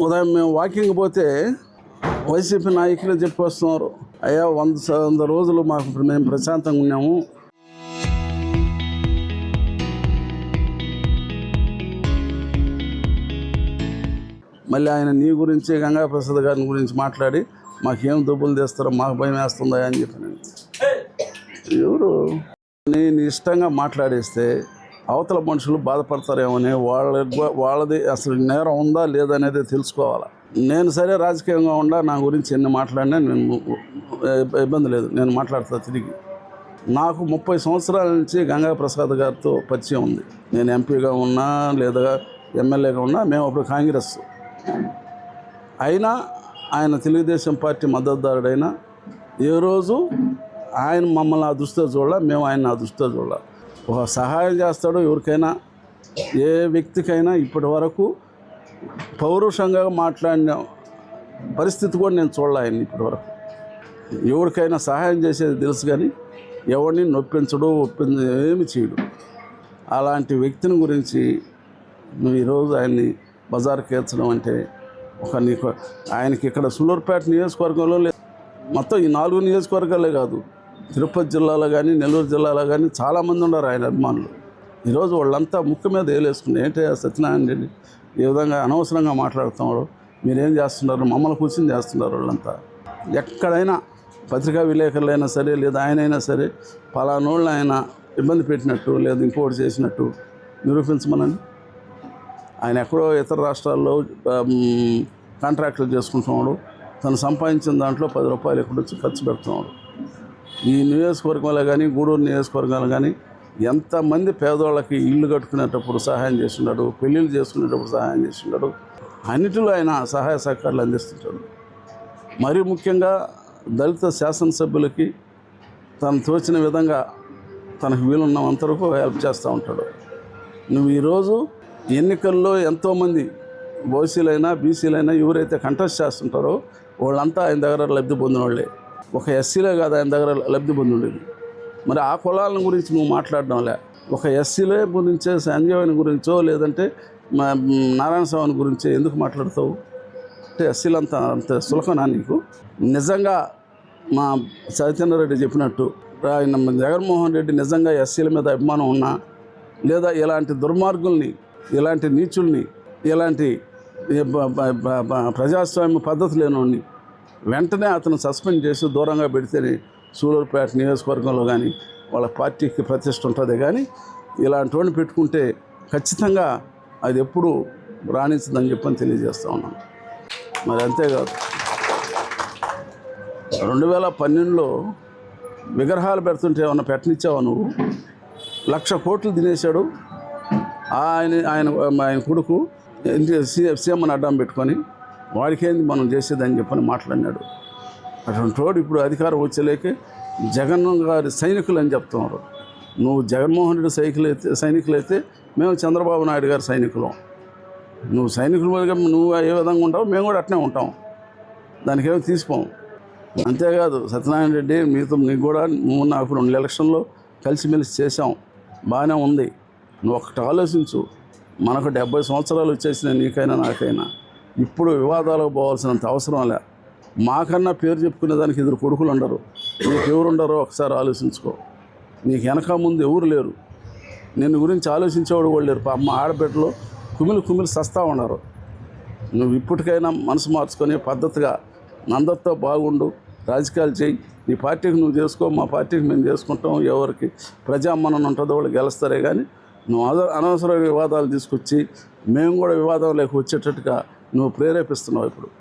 ఉదయం మేము వాకింగ్ పోతే వైసీపీ నాయకులు చెప్పి వస్తున్నారు, అయ్యా 100 రోజులు మాకు మేము ప్రశాంతంగా ఉన్నాము, మళ్ళీ ఆయన నీ గురించి గంగాప్రసాద్ గారి గురించి మాట్లాడి మాకేం డబ్బులు తెస్తారో మాకు భయం వేస్తుందా అని చెప్పి ఎవరు నేను ఇష్టంగా మాట్లాడేస్తే అవతల మనుషులు బాధపడతారేమని వాళ్ళది అసలు నేరం ఉందా లేదా అనేది తెలుసుకోవాలి. నేను సరే రాజకీయంగా ఉండా నా గురించి ఎన్ని మాట్లాడినా నేను ఇబ్బంది లేదు, నేను మాట్లాడతా తిరిగి. నాకు 30 సంవత్సరాల నుంచి గంగాప్రసాద్ గారితో పరిచయం ఉంది. నేను ఎంపీగా ఉన్నా లేదా ఎమ్మెల్యేగా ఉన్నా, మేము అప్పుడు కాంగ్రెస్ అయినా ఆయన తెలుగుదేశం పార్టీ మద్దతుదారుడైనా ఏ రోజు ఆయన మమ్మల్ని ఆ దృష్టితో చూడాల, మేము ఆయన ఆ దృష్టితో చూడాల. ఒక సహాయం చేస్తాడు ఎవరికైనా, ఏ వ్యక్తికైనా. ఇప్పటి వరకు పౌరుషంగా మాట్లాడిన పరిస్థితి కూడా నేను చూడాలి ఆయన. ఇప్పటి వరకు ఎవరికైనా సహాయం చేసేది తెలుసు, కానీ ఎవరిని నొప్పించడు ఏమి చేయడు. అలాంటి వ్యక్తిని గురించి నువ్వు ఈరోజు ఆయన్ని బజార్కి ఏర్చడం అంటే నీకు ఆయనకి ఇక్కడ సూలూరుపేట నియోజకవర్గంలో లేదు, మొత్తం ఈ 4 నియోజకవర్గాలే కాదు, తిరుపతి జిల్లాలో కానీ నెల్లూరు జిల్లాలో కానీ చాలామంది ఉన్నారు ఆయన అభిమానులు. ఈరోజు వాళ్ళంతా ముక్కు మీద వేలేసుకుని ఏంటి సత్యనారాయణ రెడ్డి ఏ విధంగా అనవసరంగా మాట్లాడుతున్నాడు, మీరేం చేస్తున్నారు, మమ్మల్ని కూర్చొని చేస్తున్నారు. వాళ్ళంతా ఎక్కడైనా పత్రికా విలేకరులైనా సరే లేదా ఆయనైనా సరే పలానోళ్ళు ఆయన ఇబ్బంది పెట్టినట్టు లేదా ఇంకోటి చేసినట్టు నిరూపించమనండి. ఆయన ఎక్కడో ఇతర రాష్ట్రాల్లో కాంట్రాక్టులు చేసుకుంటున్నాడు, తను సంపాదించిన దాంట్లో 10 రూపాయలు ఎక్కడొచ్చి ఖర్చు పెడుతున్నాడు. ఈ నియోజకవర్గంలో కానీ గూడూరు నియోజకవర్గాలు కానీ ఎంతమంది పేదవాళ్ళకి ఇల్లు కట్టుకునేటప్పుడు సహాయం చేస్తున్నాడు, పెళ్ళిళ్ళు చేసుకునేటప్పుడు సహాయం చేస్తున్నాడు, అన్నిటిలో ఆయన సహాయ సహకారాలు అందిస్తుంటాడు. మరీ ముఖ్యంగా దళిత శాసనసభ్యులకి తను తోచిన విధంగా తనకు వీలున్నంత వరకు హెల్ప్ చేస్తూ ఉంటాడు. నువ్వు ఈరోజు ఎన్నికల్లో ఎంతోమంది ఓసీలైనా బీసీలైనా ఎవరైతే కంటెస్ట్ చేస్తుంటారో వాళ్ళంతా ఆయన దగ్గర లబ్ధి పొందిన వాళ్ళే. ఒక ఎస్సీలే కాదు ఆయన దగ్గర లబ్ధి పొంది ఉండేది. మరి ఆ కులాల గురించి నువ్వు మాట్లాడడంలే, ఒక ఎస్సీలే గురించే సంజీవని గురించో లేదంటే నారాయణ స్వామి గురించే ఎందుకు మాట్లాడతావు? అంటే ఎస్సీలంతా అంత సులభనా నీకు? నిజంగా మా చైతన్యరెడ్డి చెప్పినట్టు ఆయన జగన్మోహన్ రెడ్డి నిజంగా ఎస్సీల మీద అభిమానం ఉన్నా లేదా ఇలాంటి దుర్మార్గుల్ని, ఇలాంటి నీచుల్ని, ఇలాంటి ప్రజాస్వామ్య పద్ధతి లేనివాడిని వెంటనే అతను సస్పెండ్ చేసి దూరంగా పెడితేనే సూలూరుపేట నియోజకవర్గంలో కానీ వాళ్ళ పార్టీకి ప్రతిష్ట ఉంటుంది. కానీ ఇలాంటి వాడిని పెట్టుకుంటే ఖచ్చితంగా అది ఎప్పుడు రాణించదని చెప్పని తెలియజేస్తూ ఉన్నాను. మరి అంతేకాదు 2012లో విగ్రహాలు పెడుతుంటే ఏమన్నా పెట్టనిచ్చావా నువ్వు? 1,00,000 కోట్లు తినేశాడు ఆయన కొడుకు సీఎంని అడ్డం పెట్టుకొని, వాడికేంది మనం చేసేదని చెప్పని మాట్లాడినాడు. అటువంటి వాడు ఇప్పుడు అధికారం వచ్చేలేకే జగన్ గారి సైనికులు అని చెప్తున్నారు. నువ్వు జగన్మోహన్ రెడ్డి సైనికులు అయితే మేము చంద్రబాబు నాయుడు గారి సైనికులం. నువ్వు సైనికులుగా నువ్వు ఏ విధంగా ఉంటావు మేము కూడా అట్నే ఉంటాం, దానికి ఏమో తీసిపోం. అంతేకాదు సత్యనారాయణ రెడ్డి నీకు కూడా నువ్వు నాకు 2 ఎలక్షన్లో కలిసిమెలిసి చేసాం, బాగానే ఉంది. నువ్వు ఒకటి ఆలోచించు, మనకు 70 సంవత్సరాలు వచ్చేసినాయి నీకైనా నాకైనా. ఇప్పుడు వివాదాలకు పోవాల్సినంత అవసరం లే. మాకన్నా పేరు చెప్పుకునే దానికి 2 కొడుకులు ఉండరు, నీకు ఎవరు ఉండరో ఒకసారి ఆలోచించుకో. నీకు వెనక ముందు ఎవరు లేరు, నిన్ను గురించి ఆలోచించేవాడు కూడా లేరు. అమ్మ ఆడబిడ్డలో కుమిలి సస్తా ఉన్నారు. నువ్వు ఇప్పటికైనా మనసు మార్చుకొని పద్ధతిగా అందరితో బాగుండు, రాజకీయాలు చేయి, నీ పార్టీకి నువ్వు చేసుకో, మా పార్టీకి మేము చేసుకుంటాం. ఎవరికి ప్రజామనం ఉంటుందో వాళ్ళు గెలుస్తారే. కానీ నువ్వు అనవసర వివాదాలు తీసుకొచ్చి మేము కూడా వివాదం లేక వచ్చేటట్టుగా నువ్వు ప్రేరేపిస్తున్నావు ఇప్పుడు.